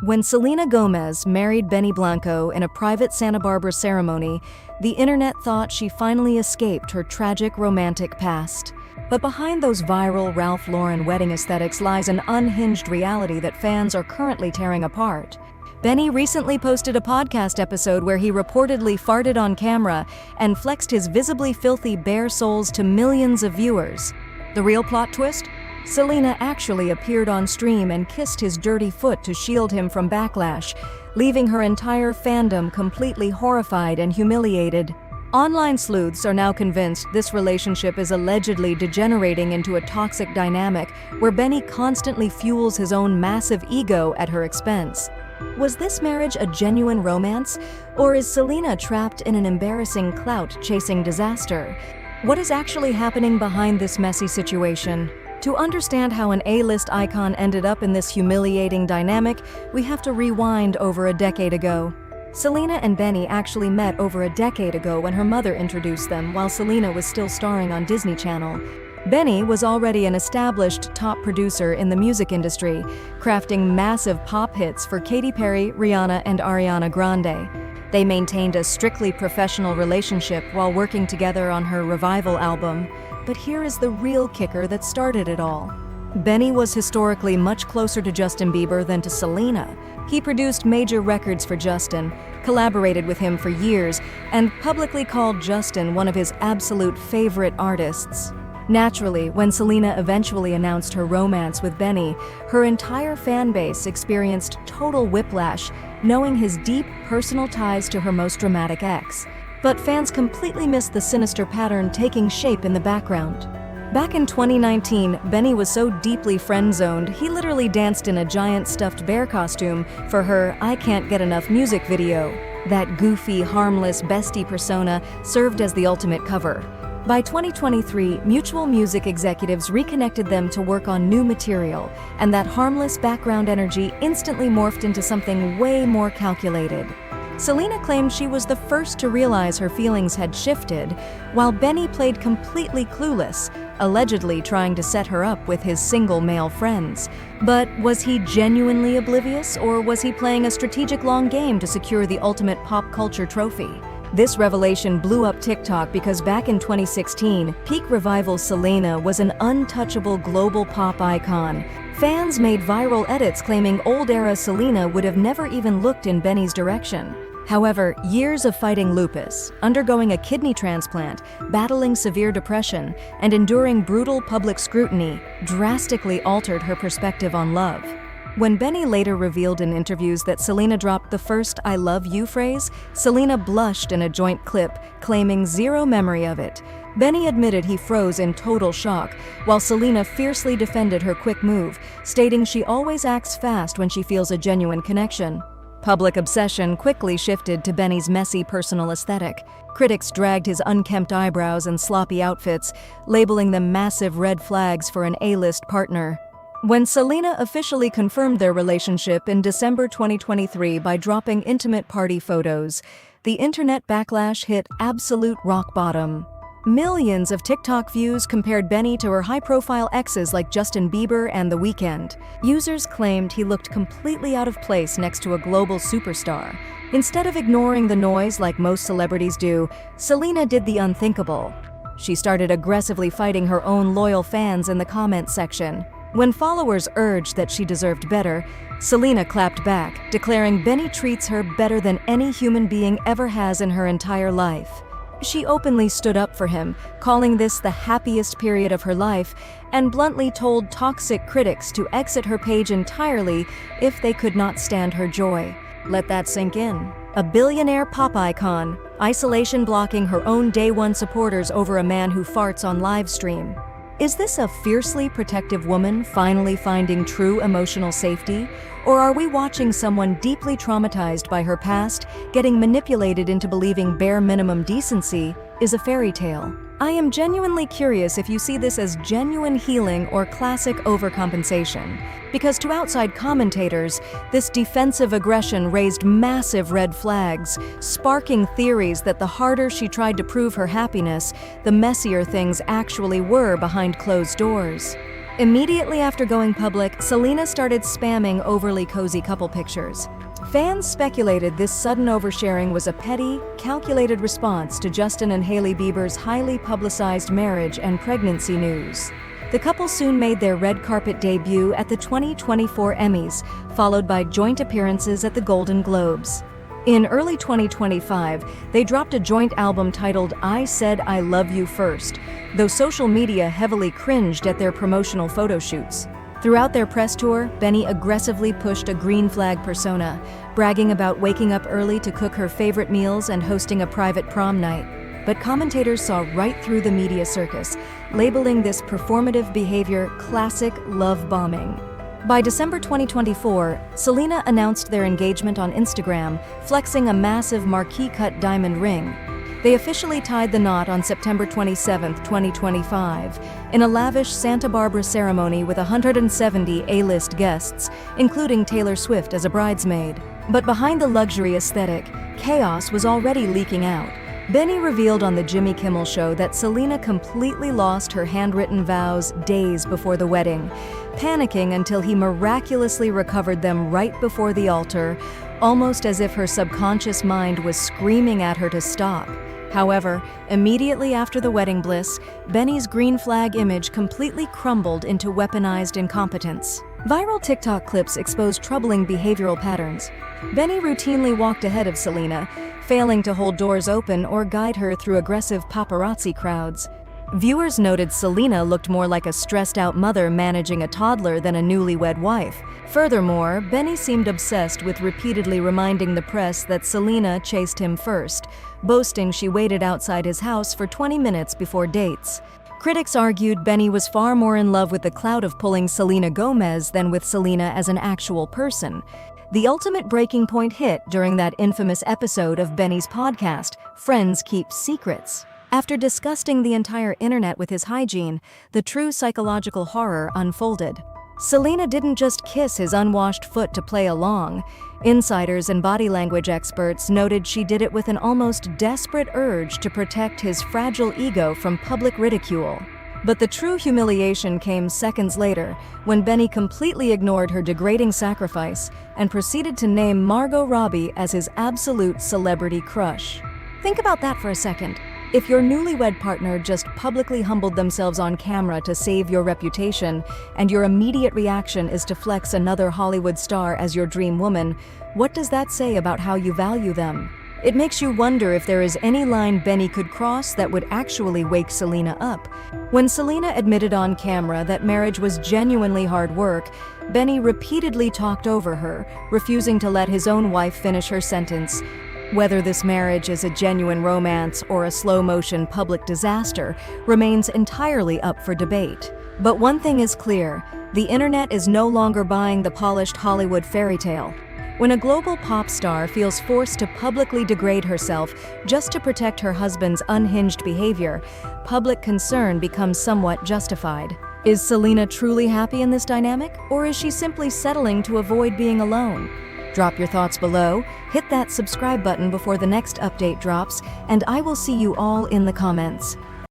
When Selena Gomez married Blanco in a private Santa Barbara ceremony, the internet thought she finally escaped her tragic romantic past. But behind those viral Ralph Lauren wedding aesthetics lies an unhinged reality that fans are currently tearing apart. Benny recently posted a podcast episode where he reportedly farted on camera and flexed his visibly filthy bare soles to millions of viewers. The real plot twist? Selena actually appeared on stream and kissed his dirty foot to shield him from backlash, leaving her entire fandom completely horrified and humiliated. Online sleuths are now convinced this relationship is allegedly degenerating into a toxic dynamic where Benny constantly fuels his own massive ego at her expense. Was this marriage a genuine romance, or is Selena trapped in an embarrassing clout-chasing disaster? What is actually happening behind this messy situation? To understand how an A-list icon ended up in this humiliating dynamic, we have to rewind over a decade ago. Selena and Benny actually met over a decade ago when her mother introduced them while Selena was still starring on Disney Channel. Benny was already an established top producer in the music industry, crafting massive pop hits for Katy Perry, Rihanna, and Ariana Grande. They maintained a strictly professional relationship while working together on her Revival album. But here is the real kicker that started it all. Benny was historically much closer to Justin Bieber than to Selena. He produced major records for Justin, collaborated with him for years, and publicly called Justin one of his absolute favorite artists. Naturally, when Selena eventually announced her romance with Benny, her entire fan base experienced total whiplash, knowing his deep personal ties to her most dramatic ex. But fans completely missed the sinister pattern taking shape in the background. Back in 2019, Benny was so deeply friend-zoned, he literally danced in a giant stuffed bear costume for her I Can't Get Enough music video. That goofy, harmless Bestie persona served as the ultimate cover. By 2023, Mutual Music executives reconnected them to work on new material, and that harmless background energy instantly morphed into something way more calculated. Selena claimed she was the first to realize her feelings had shifted, while Benny played completely clueless, allegedly trying to set her up with his single male friends. But was he genuinely oblivious, or was he playing a strategic long game to secure the ultimate pop culture trophy? This revelation blew up TikTok because back in 2016, peak revival Selena was an untouchable global pop icon. Fans made viral edits claiming old-era Selena would have never even looked in Benny's direction. However, years of fighting lupus, undergoing a kidney transplant, battling severe depression, and enduring brutal public scrutiny drastically altered her perspective on love. When Benny later revealed in interviews that Selena dropped the first "I love you" phrase, Selena blushed in a joint clip, claiming zero memory of it. Benny admitted he froze in total shock, while Selena fiercely defended her quick move, stating she always acts fast when she feels a genuine connection. Public obsession quickly shifted to Benny's messy personal aesthetic. Critics dragged his unkempt eyebrows and sloppy outfits, labeling them massive red flags for an A-list partner. When Selena officially confirmed their relationship in December 2023 by dropping intimate party photos, the internet backlash hit absolute rock bottom. Millions of TikTok views compared Benny to her high-profile exes like Justin Bieber and The Weeknd. Users claimed he looked completely out of place next to a global superstar. Instead of ignoring the noise like most celebrities do, Selena did the unthinkable. She started aggressively fighting her own loyal fans in the comments section. When followers urged that she deserved better, Selena clapped back, declaring Benny treats her better than any human being ever has in her entire life. She openly stood up for him, calling this the happiest period of her life, and bluntly told toxic critics to exit her page entirely if they could not stand her joy. Let that sink in. A billionaire pop icon, isolation blocking her own day one supporters over a man who farts on live stream. Is this a fiercely protective woman finally finding true emotional safety? Or are we watching someone deeply traumatized by her past, getting manipulated into believing bare minimum decency is a fairy tale? I am genuinely curious if you see this as genuine healing or classic overcompensation. Because to outside commentators, this defensive aggression raised massive red flags, sparking theories that the harder she tried to prove her happiness, the messier things actually were behind closed doors. Immediately after going public, Selena started spamming overly cozy couple pictures. Fans speculated this sudden oversharing was a petty, calculated response to Justin and Hailey Bieber's highly publicized marriage and pregnancy news. The couple soon made their red carpet debut at the 2024 Emmys, followed by joint appearances at the Golden Globes. In early 2025, they dropped a joint album titled I Said I Love You First, though social media heavily cringed at their promotional photo shoots. Throughout their press tour, Benny aggressively pushed a green flag persona, bragging about waking up early to cook her favorite meals and hosting a private prom night. But commentators saw right through the media circus, labeling this performative behavior classic love bombing. By December 2024, Selena announced their engagement on Instagram, flexing a massive marquee-cut diamond ring. They officially tied the knot on September 27, 2025, in a lavish Santa Barbara ceremony with 170 A-list guests, including Taylor Swift as a bridesmaid. But behind the luxury aesthetic, chaos was already leaking out. Benny revealed on the Jimmy Kimmel Show that Selena completely lost her handwritten vows days before the wedding, panicking until he miraculously recovered them right before the altar, almost as if her subconscious mind was screaming at her to stop. However, immediately after the wedding bliss, Benny's green flag image completely crumbled into weaponized incompetence. Viral TikTok clips exposed troubling behavioral patterns. Benny routinely walked ahead of Selena, failing to hold doors open or guide her through aggressive paparazzi crowds. Viewers noted Selena looked more like a stressed-out mother managing a toddler than a newlywed wife. Furthermore, Benny seemed obsessed with repeatedly reminding the press that Selena chased him first, boasting she waited outside his house for 20 minutes before dates. Critics argued Benny was far more in love with the clout of pulling Selena Gomez than with Selena as an actual person. The ultimate breaking point hit during that infamous episode of Benny's podcast, Friends Keep Secrets. After disgusting the entire internet with his hygiene, the true psychological horror unfolded. Selena didn't just kiss his unwashed foot to play along. Insiders and body language experts noted she did it with an almost desperate urge to protect his fragile ego from public ridicule. But the true humiliation came seconds later, when Benny completely ignored her degrading sacrifice and proceeded to name Margot Robbie as his absolute celebrity crush. Think about that for a second. If your newlywed partner just publicly humbled themselves on camera to save your reputation, and your immediate reaction is to flex another Hollywood star as your dream woman, what does that say about how you value them? It makes you wonder if there is any line Benny could cross that would actually wake Selena up. When Selena admitted on camera that marriage was genuinely hard work, Benny repeatedly talked over her, refusing to let his own wife finish her sentence. Whether this marriage is a genuine romance or a slow-motion public disaster remains entirely up for debate. But one thing is clear, the internet is no longer buying the polished Hollywood fairy tale. When a global pop star feels forced to publicly degrade herself just to protect her husband's unhinged behavior, public concern becomes somewhat justified. Is Selena truly happy in this dynamic, or is she simply settling to avoid being alone? Drop your thoughts below, hit that subscribe button before the next update drops, and I will see you all in the comments.